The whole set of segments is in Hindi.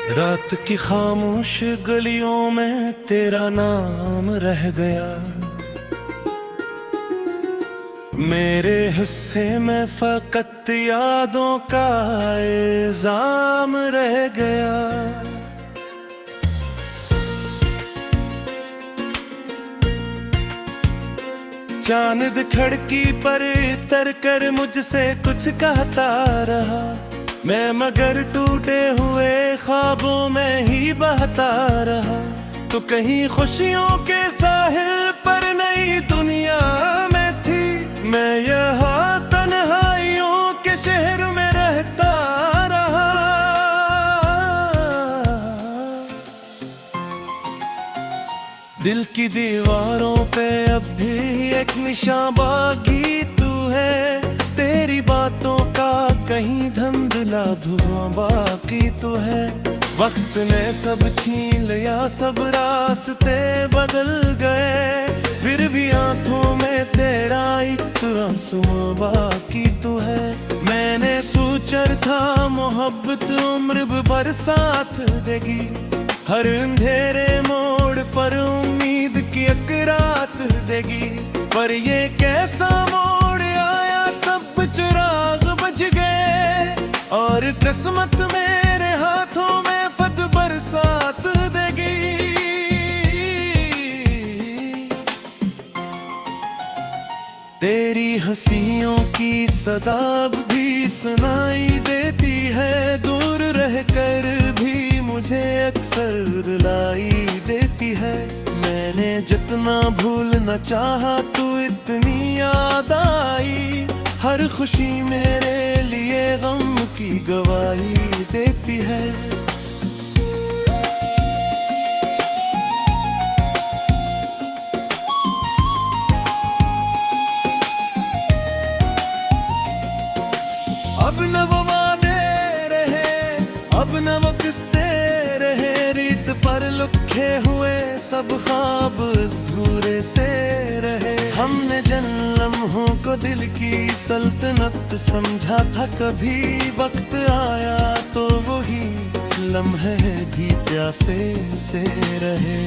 रात की खामोश गलियों में तेरा नाम रह गया। मेरे हिस्से में फकत यादों का इल्जाम रह गया। चांद खिड़की पर उतर कर मुझसे कुछ कहता रहा, मैं मगर टूटे हुए ख्वाबों में ही बहता रहा। तो कहीं खुशियों के साहिल पर नई दुनिया में थी, मैं यहाँ तन्हाइयों के शहर में रहता रहा। दिल की दीवारों पे अब भी एक निशान बाकी तू है, तेरी बातों का कहीं धुंधला धुआं बाकी तो है। वक्त ने सब छीन लिया, सब रास्ते बदल गए, फिर भी आंखों में तेरा एक आंसू बाकी तो है। मैंने सोचा था मोहब्बत उम्र भर साथ देगी, हर अंधेरे मोड़ पर उम्मीद की एक रात देगी। पर ये कैसा मोड़ आया, सब चिराग बुझ गए और किस्मत मेरे हाथों में फत बरसात देगी। तेरी हंसियों की सदा भी सुनाई देती है, दूर रहकर भी मुझे अक्सर रुलाई देती है। मैंने जितना भूलना चाहा तू इतनी याद आई, हर खुशी मेरे लिए गम की गवाही देती है। अब न वो वादे रहे, अब न वो किस्से रहे, रीत पर लिखे हुए सब ख्वाब अधूरे से रहे। हमने जिन लम्हों को दिल की सल्तनत समझा था, कभी वक्त आया तो वही लम्हे भी प्यासे से रहे।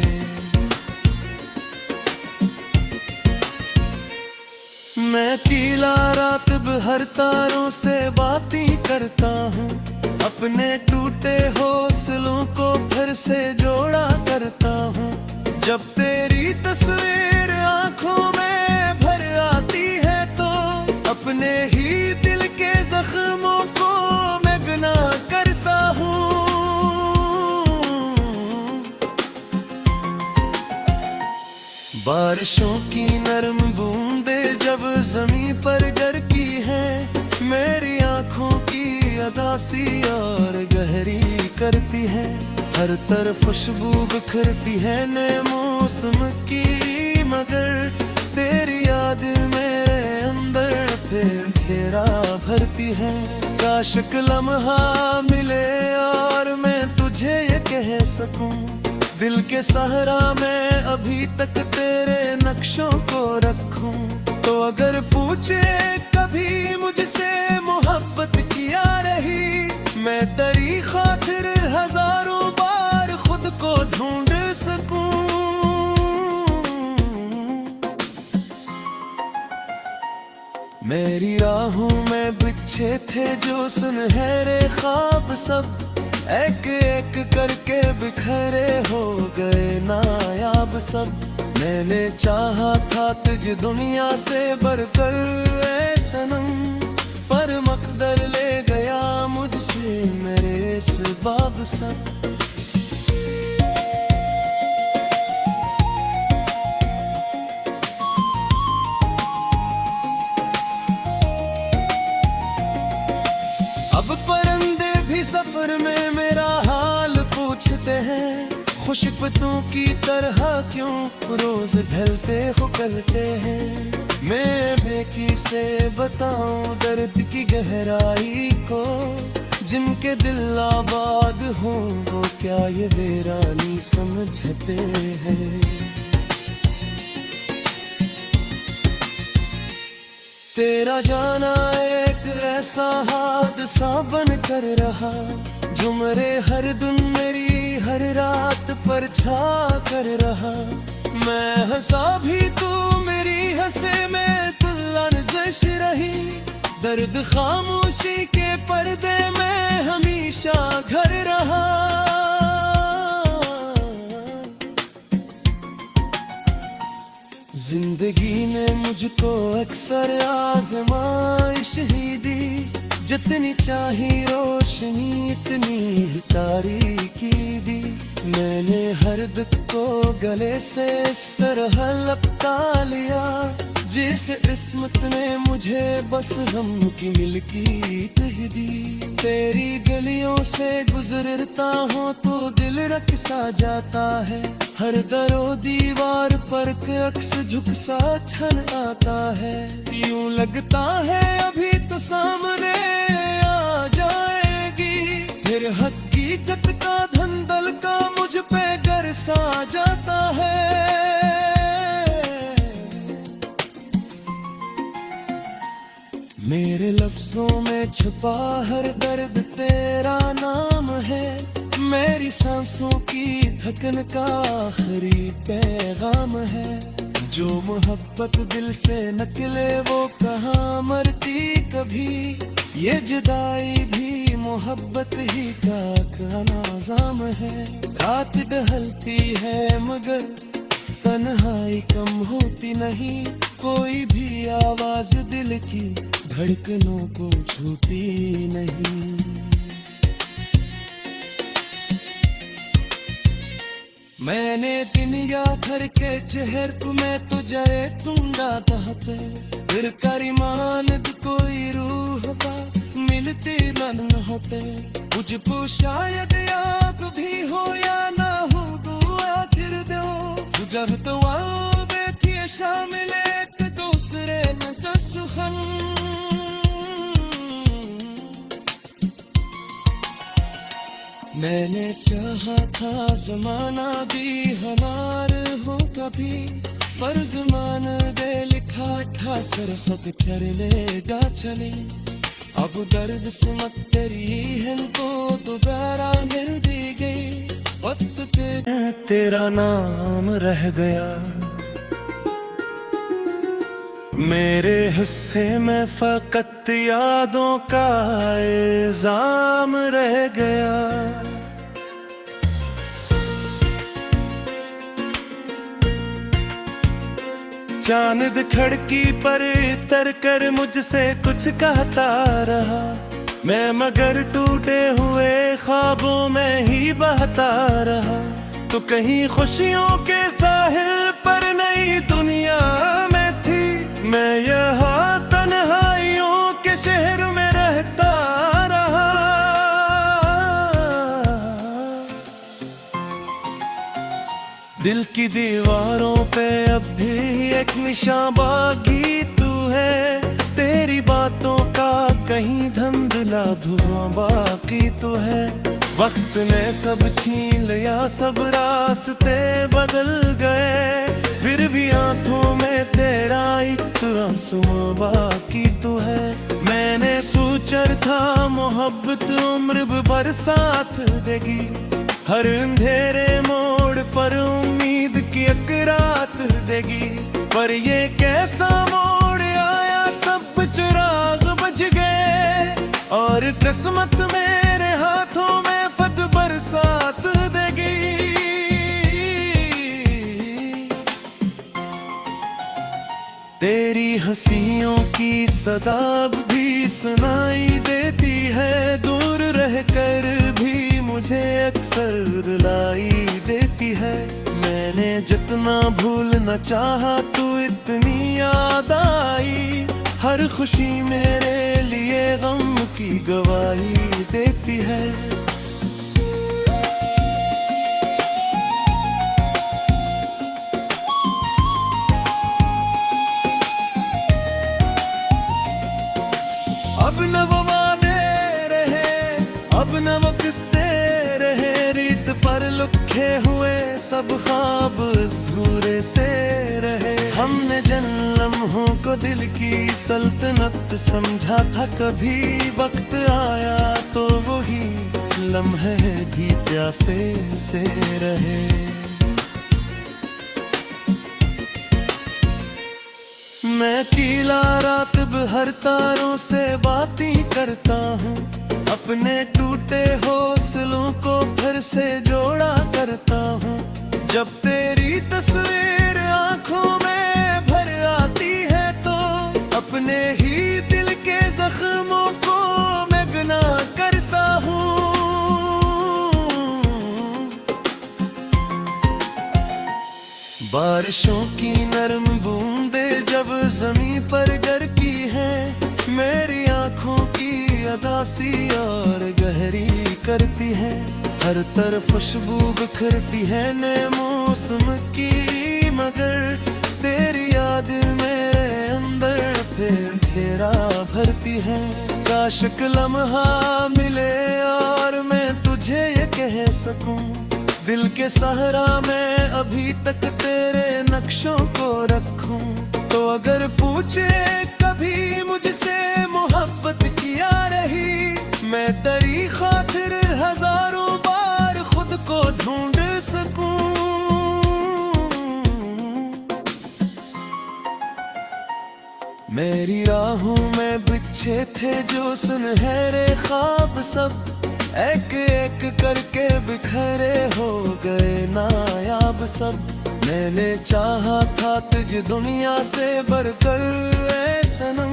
मैं पीला रात भर तारों से बातें करता हूँ, अपने टूटे हौसलों को फिर से जोड़ा करता हूँ। जब तेरी तस्वीर आंखों में भर आती है तो अपने ही दिल के जख्मों को मैं गुनाह करता हूँ। बारिशों की नरम बूंदे जब जमीन पर गिरती हैं, मेरी आंखों की अदासी और गहरी करती है। हर तरफ खुशबू बिखरती है नए मौसम की, मगर तेरी याद मेरे अंदर फिर घेरा भरती है। काश एक लम्हा मिले और मैं तुझे ये कह सकूं, दिल के सहारा मैं अभी तक तेरे नक्शों को रखूं। तो अगर पूछे कभी मुझसे मोहब्बत किया रही, मैं तेरी खातिर हजारों बार खुद को ढूंढ सकूं। मेरी राहों में बिछे थे जो सुनहरे ख्वाब, सब एक एक करके बिखरे हो गए नायाब सब। मैंने चाहा था तुझे दुनिया से बढ़कर ऐ सनम, पर मकदर ले गया मुझसे मेरे सबाब सब। अब परिंदे भी सफर में मेरा हाल पूछते हैं, खुशबू की तरह क्यों रोज ढलते हो गलते हैं। मैं बेकी से बताऊं दर्द की गहराई को, जिनके दिल आबाद हो वो क्या ये वीरानी समझते हैं। तेरा जाना एक ऐसा हादसा बन कर रहा, जो मेरे हर दिन मेरी हर रात पर छा कर रहा। मैं हंसा भी तू मेरी हंसे में लर्ज़िश रही। दर्द खामोशी के पर्दे में हमेशा घर रहा। जिंदगी ने मुझको अक्सर आज़माइश ही दी। जितनी चाही रोशनी इतनी ही तारीकी दी। मैंने हर दुख को गले से इस तरह लपटा लिया, जिस किस्मत ने मुझे बस हम की मिल्कियत ही दी। तेरी गलियों से गुजरता हूँ तो दिल रख सा जाता है। हर दरो दीवार पर अक्स झुक सा छन आता है। यूं लगता है अभी तो सामने आ जाएगी, फिर हकीकत का धंधल का मुझ पे गर सा जाता है। मेरे लफ्जों में छुपा हर दर्द तेरा नाम है। मेरी सांसों की थकन का आखिरी पैगाम है। जो मोहब्बत दिल से निकले वो कहाँ मरती कभी। ये जुदाई भी मोहब्बत ही का नाज़ाम है। रात ढलती है मगर तन्हाई कम होती नहीं। कोई भी आवाज दिल की धड़कनों को छूती नहीं। मैंने दिन या घर के चेहर तुम्हें तुझे दूंगा कहते। फिर करीमान कोई रूह बा मिलती मन होते। मुझको शायद आप भी हो या ना हो दुआ फिर दो। जब तो आओ बेथी शामिल एक दूसरे में सुखन। मैंने चाहा था जमाना भी हमार हो कभी, पर जमान दे लिखा था सरफक चलेगा चले। अब दर्द सुमत तेरी है तो दोबारा मिल दी गई। वक्त तेरा नाम रह गया। मेरे हिस्से में फकत यादों का इल्जाम रह गया। चांद खिड़की पर तर कर मुझसे कुछ कहता रहा। मैं मगर टूटे हुए ख्वाबों में ही बहता रहा। तो कहीं खुशियों के साहिल पर नई दुनिया में थी। मैं यहाँ तन्हाइयों के शहर में रहता रहा। दिल की दीवारों पे अब भी एक निशान बाकी तू है। तेरी बातों का कहीं धुंधला धुआं बाकी तो है। वक्त ने सब छीन लिया, सब रास्ते बदल गए। फिर भी आंखों में तेरा एक आंसू बाकी तो है। मैंने सोचा था मोहब्बत उम्र भर साथ देगी। हर अंधेरे मोड़ पर उम्मीद की एक रात देगी। पर ये कैसा मोड़ आया, सब चिराग बुझ गए। और किस्मत मेरे हाथों में फत बरसात देगी। तेरी हंसियों की सदा भी सुनाई देती है। दूर रहकर भी मुझे अक्सर रुलाई देती है। मैंने जितना भूलना चाहा तू इतनी याद आई। हर खुशी मेरे लिए गम की गवाही देती है। अब न वो वादे रहे, अब न वो किस्से रहे। रीत पर लिखे हुए सब ख्वाब अधूरे से रहे। हमने जन्मों को दिल की सल्तनत समझा था। कभी वक्त आया तो वही लम्हे भी प्यासे से रहे। मैं अकेला रात भर तारों से बातें करता हूँ, अपने टूटे हौसलों को फिर से जोड़ा करता हूँ। जब तेरी तस्वीर आंखों में भर आती है तो अपने ही दिल के जख्मों को मैं गुनाह करता हूँ। बारिशों की नरम बूंदे जब जमीन पर गिरती हैं, मेरी आंखों की अदासी और गहरी करती है। हर तरफ खुशबू बिखरती है नए मौसम की, मगर तेरी याद मेरे अंदर फिर घेरा भरती है। काश एक लम्हा मिले और मैं तुझे ये कह सकूं, दिल के सहारा मैं अभी तक तेरे नक्शों को रखूं। तो अगर पूछे कभी मुझसे मोहब्बत किया रही, मैं तेरी खातिर हजारों बार खुद को ढूंढ सकूं। मेरी राहों में बिछे थे जो सुनहरे ख्वाब, सब एक एक करके बिखरे हो गए नायाब सब। मैंने चाहा था तुझे दुनिया से बढ़कर ऐ सनम,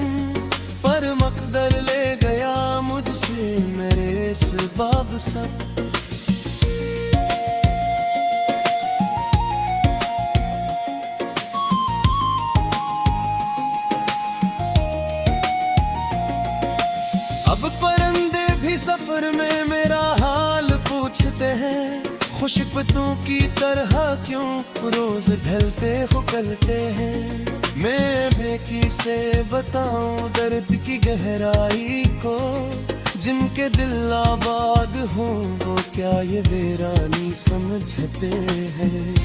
पर मकदर ले गया मुझसे मेरे असबाब सब। अब परंदे भी सफर में मेरा हाल पूछते हैं, खुशबू की तरह क्यों रोज ढलते हुकलते हैं। मैं बेकी से बताऊं दर्द की गहराई को, जिनके दिल आबाद हो वो क्या ये वीरानी समझते हैं।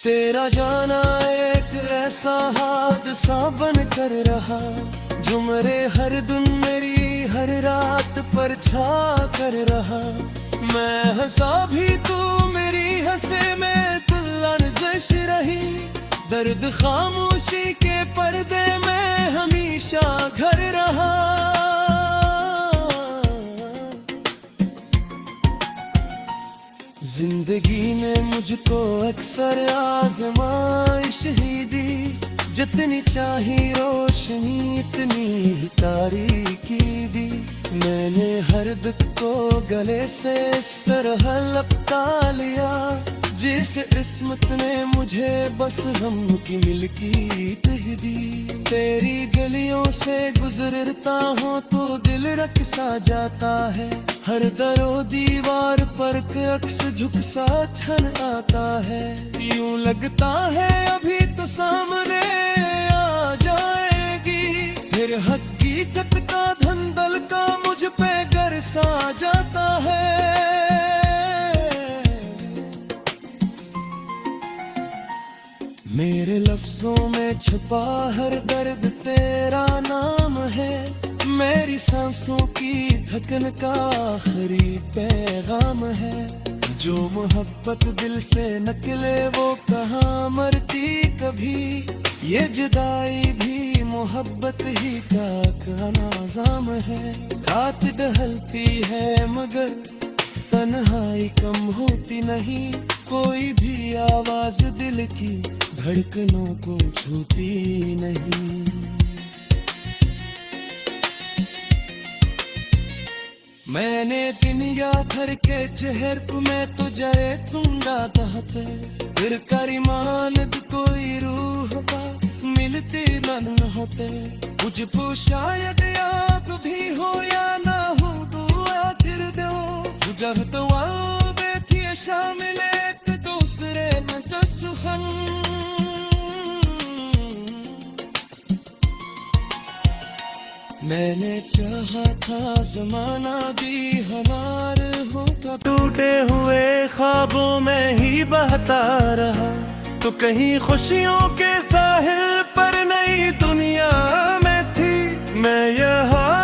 तेरा जाना एक ऐसा हादसा बन कर रहा, जो मेरे हर दिन मेरी हर रात पर छा कर रहा। मैं हंसा भी तू मेरी हंसे में तुलनज़श रही, दर्द खामोशी के पर्दे में हमेशा घर रहा। जिंदगी ने मुझको अक्सर आजमाइश ही दी, जितनी चाही रोशनी इतनी ही तारीकी दी। मैंने हर दुख को गले से इस तरह लपटा लिया, जिस किस्मत ने मुझे बस हम की मिल्कियत ही दी। तेरी गलियों से गुजरता हूँ तो दिल रख सा जाता है, हर दरो दीवार पर अक्स झुक सा छन आता है। यूं लगता है अभी तो सामने आ जाएगी, फिर हकीकत का धंधल का मुझ पे गर सा जाता है। मेरे लफ्जों में छुपा हर दर्द तेरा नाम है, मेरी सांसों की धड़कन का आखिरी पैगाम है। जो मोहब्बत दिल से निकले वो कहाँ मरती कभी, ये जुदाई भी मोहब्बत ही का नाज़ाम है। रात ढलती है मगर तन्हाई कम होती नहीं, कोई भी आवाज दिल की धड़कनों को छूती नहीं। मैंने दुनिया भर के चेहर को मैं तो जाए दूंगा दहते, फिर करीमान कोई रूह का मिलती मन होते। मुझको शायद आप भी हो या ना हो दुआ कर दो, गुजर तो आओ बैठी शामिल एक दूसरे में सुखन। मैंने चाहा था जमाना भी हमार हो, कब टूटे हुए ख्वाबों में ही बहता रहा, तो कहीं खुशियों के साहिल पर नई दुनिया में थी मैं यहाँ।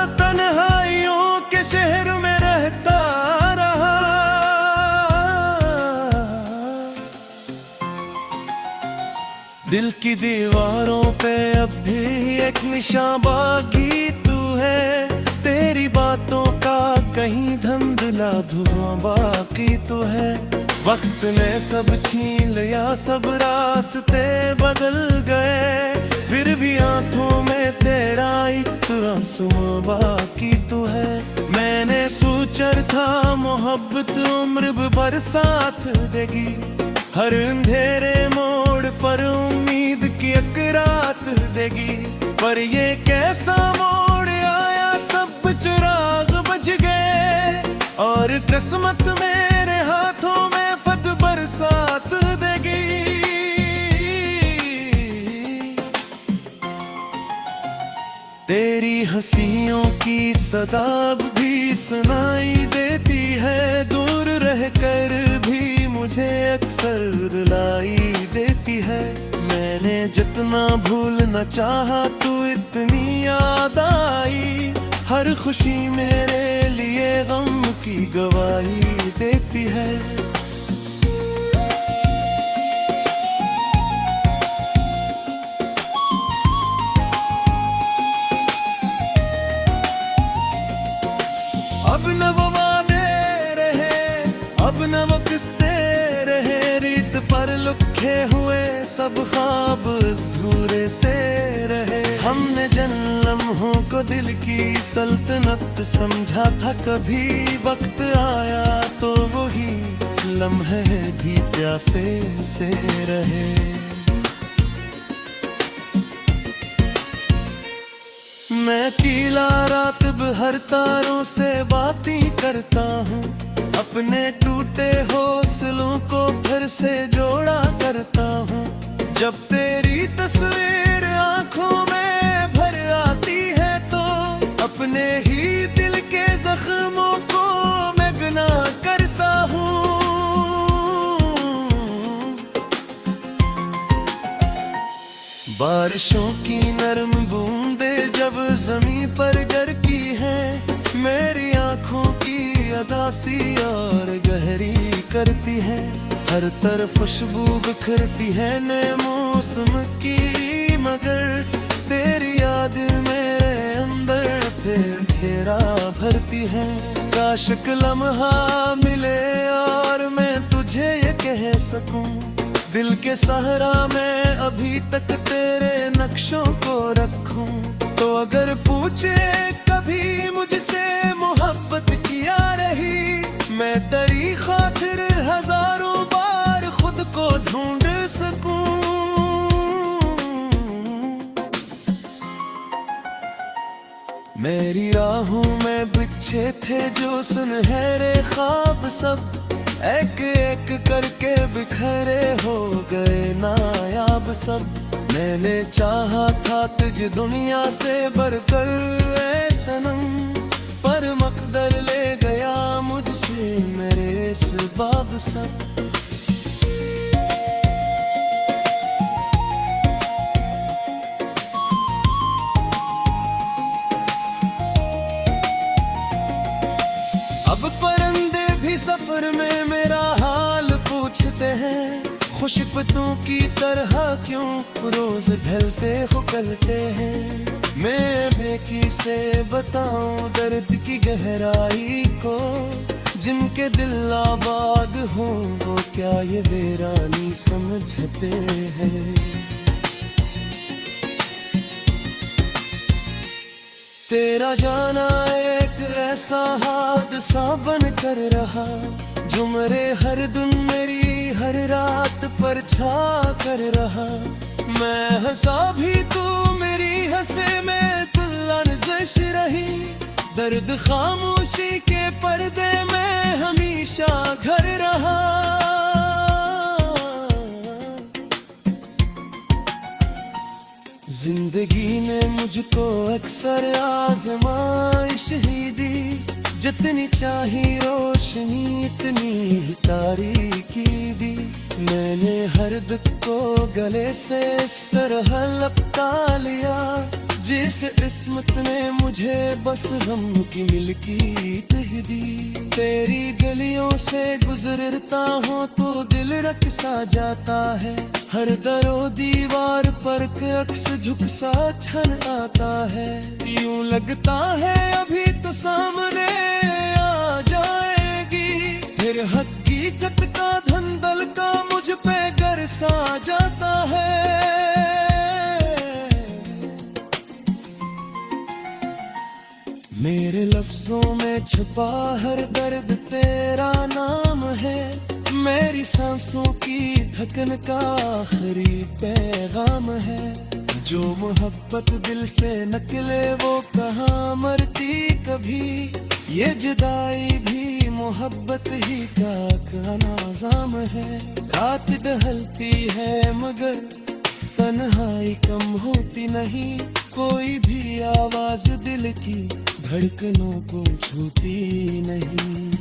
दिल की दीवारों पे अब भी एक निशान बाकी तू है, तेरी बातों का कहीं धुंधला धुआं बाकी तू है। वक्त ने सब छीन लिया, सब रास्ते बदल गए, फिर भी आंखों में तेरा एक आंसू बाकी तू है। मैंने सोचा था मोहब्बत उम्र भर साथ देगी, हर अंधेरे मोड़ पर उम्मीद की एक रात देगी, पर ये कैसा मोड़ आया, सब चिराग बुझ गए और किस्मत मेरे हाथों में फत बरसात देगी। तेरी हंसियों की सदा भी सुनाई देती है, दूर रहकर भी मुझे अक्सर रुलाई देती है। मैंने जितना भूलना चाहा तू इतनी याद आई, हर खुशी मेरे लिए गम की गवाही देती है। अब न वो वादे रहे, अब न वो किस्से रहे, रीत पर लिखे हुए सब ख्वाब अधूरे से रहे। हमने जिन लम्हों को दिल की सल्तनत समझा था, कभी वक्त आया तो वही लम्हे भी प्यासे से रहे। मैं अकेला रात भर तारों से बातें करता हूँ, अपने टूटे हौसलों को फिर से जोड़ा करता हूँ। जब तेरी तस्वीर आंखों में भर आती है तो अपने ही दिल के जख्मों को मैं गुनाह करता हूँ। बारिशों की नरम बूंदे जब ज़मीं पर गिरती हैं, मेरी आंखों की अदासी और गहरी करती है। हर तरफ खुशबू बिखरती है नए मौसम की, मगर तेरी याद मेरे अंदर फिर घेरा भरती है। काश एक लम्हा मिले और मैं तुझे ये कह सकूं, दिल के सहारा मैं अभी तक तेरे नक्शों को रखूं। तो अगर पूछे कभी मुझसे मोहब्बत किया रही, मैं तेरी खातिर हजारों बार खुद को ढूंढ सकूं। मेरी राहों में बिछे थे जो सुनहरे ख्वाब, सब एक एक करके बिखरे हो गए नायाब सब। मैंने चाहा था तुझे दुनिया से बढ़कर ऐ सनम, पर मकदर ले गया मुझसे मेरे इस बाब सब। अब परंदे भी सफर में मेरा हाल पूछते हैं, खुशबुओं की तरह क्यों रोज ढलते हुकलते हैं। मैं बेकी से बताऊं दर्द की गहराई को, जिनके दिल आबाद हो वो क्या ये वीरानी समझते हैं। तेरा जाना एक ऐसा हादसा बन कर रहा, जो मेरे हर दिन मेरी हर रात पर छा कर रहा। मैं हंसा भी तू मेरी हंसे में तुलनज़श रही, दर्द खामोशी के पर्दे में हमेशा घर रहा। जिंदगी ने मुझको अक्सर आजमाइश ही दी, जितनी चाही रोशनी इतनी ही तारीकी दी। मैंने हर दुख को गले से इस तरह लपटा लिया, जिस किस्मत ने मुझे बस गम की मिल्कियत ही दी। तेरी गलियों से गुजरता हूँ तो दिल रख सा जाता है। हर दरो दीवार पर अक्स झुक सा छन आता है। यूं लगता है अभी तो सामने आ जाएगी, फिर हकीकत का धंधल का मुझ पे गर सा जाता है। मेरे लफ्जों में छुपा हर दर्द तेरा नाम है। मेरी सांसों की धड़कन का आखिरी पैगाम है। जो मोहब्बत दिल से निकले वो कहाँ मरती कभी। ये जुदाई भी मोहब्बत ही का नाज़ाम है। रात ढलती है मगर तन्हाई कम होती नहीं। कोई भी आवाज दिल की धड़कनों को छूती नहीं।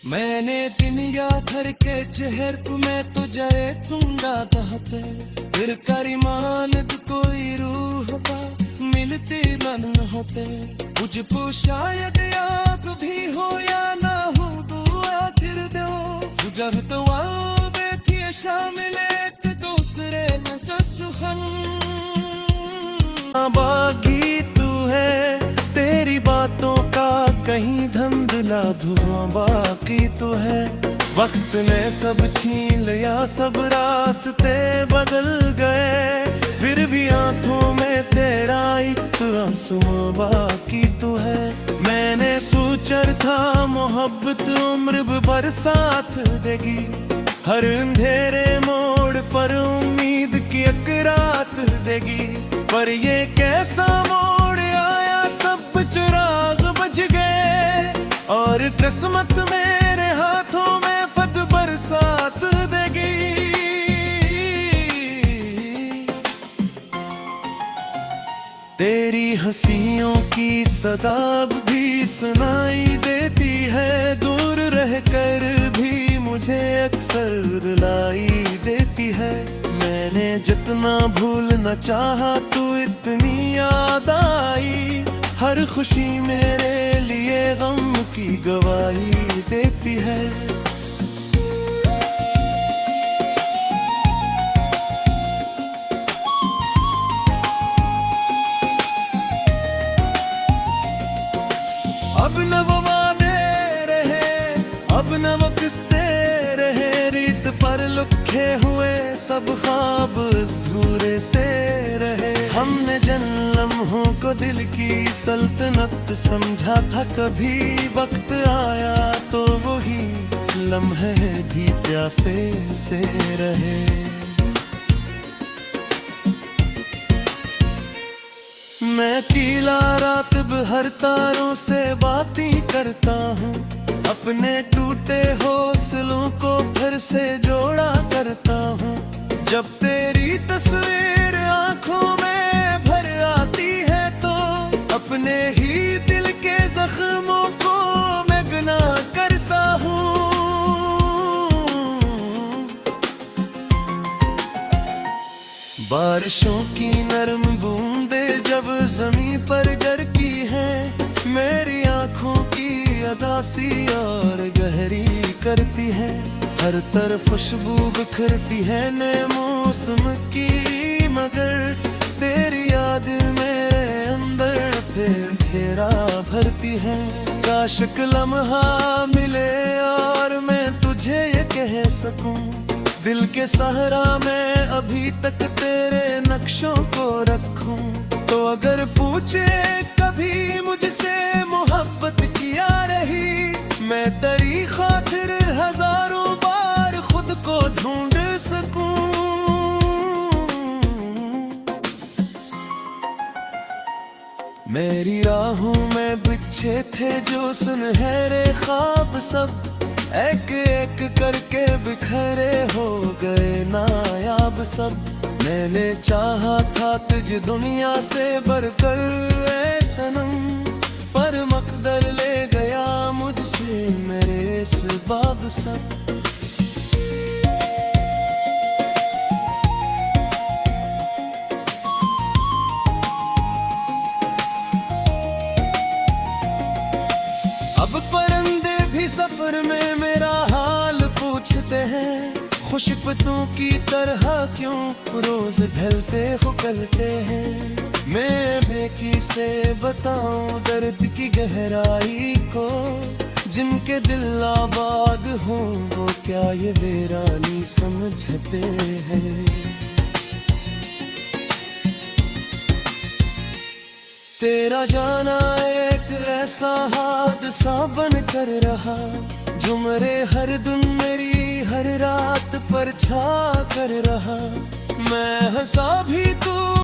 मैंने दिन या थर के चेहर तुम्हें तो जाए तुंगा दहते। फिर करीमान कोई रूह का मिलती मन होते। मुझको शायद आप भी हो या ना हो दुआ फिर दो। गुजर तो आओ थी शामिल एक दूसरे में सुखन। बागी तू है तेरी बातों का कहीं धंधला धुआं बाकी तो है। वक्त ने सब छीन लिया सब रास्ते बदल गए। फिर भी आंखों में तेरा एक आंसू बाकी तो है। मैंने सोचा था मोहब्बत उम्र भर साथ देगी। हर अंधेरे मोड़ पर उम्मीद की एक रात देगी। पर ये कैसा मोड़ आया सब चिराग बुझ गए। और किस्मत मेरे हाथों में फत बरसात देगी। तेरी हंसियों की सदा भी सुनाई देती है। दूर रहकर भी मुझे अक्सर रुलाई देती है। मैंने जितना भूलना चाहा तू इतनी याद आई। हर खुशी मेरे लिए गम की गवाही देती है। अब न वो वादे रहे, अब न वो किस्से रहे। रीत पर लिखे हुए सब ख्वाब अधूरे से रहे। हमने जन्मों को दिल की सल्तनत समझा था। कभी वक्त आया तो वही लम्हे भी प्यासे से रहे। मैं अकेला रात भर तारों से बातें करता हूँ। अपने टूटे हौसलों को फिर से जोड़ा करता हूँ। जब तेरी तस्वीर आंखों में भर आती है तो अपने ही दिल के जख्मों को मैं गुनाह करता हूँ। बारिशों की नरम बूंदे जब जमीन पर गिरती हैं। मेरी आंखों की अदासी और गहरी करती है। हर तरफ खुशबू बिखरती है नए मौसम की। मगर तेरी याद मेरे अंदर फिर घेरा भरती है। काश एक लम्हा मिले और मैं तुझे ये कह सकूं। दिल के सहारा मैं अभी तक तेरे नक्शों को रखूं। तो अगर पूछे कभी मुझसे मोहब्बत किया रही। मैं तेरी खातिर हजारों बार खुद को ढूंढ सकूं। मेरी राहों में बिछे थे जो सुनहरे ख्वाब सब। एक एक करके बिखरे हो गए नायाब सब। मैंने चाहा था तुझे दुनिया से बढ़कर ऐ सनम। पर मकदर ले गया मुझसे मेरे इस बाब सब। खुशबू की तरह क्यों रोज ढलते हुकलते हैं। मैं बेकी से बताऊं दर्द की गहराई को, जिनके दिल आबाद हों वो क्या ये वीरानी समझते हैं। तेरा जाना एक ऐसा हादसा बन कर रहा, जो मेरे हर दिन मेरी हर रात पर छा कर रहा। मैं हंसा भी तू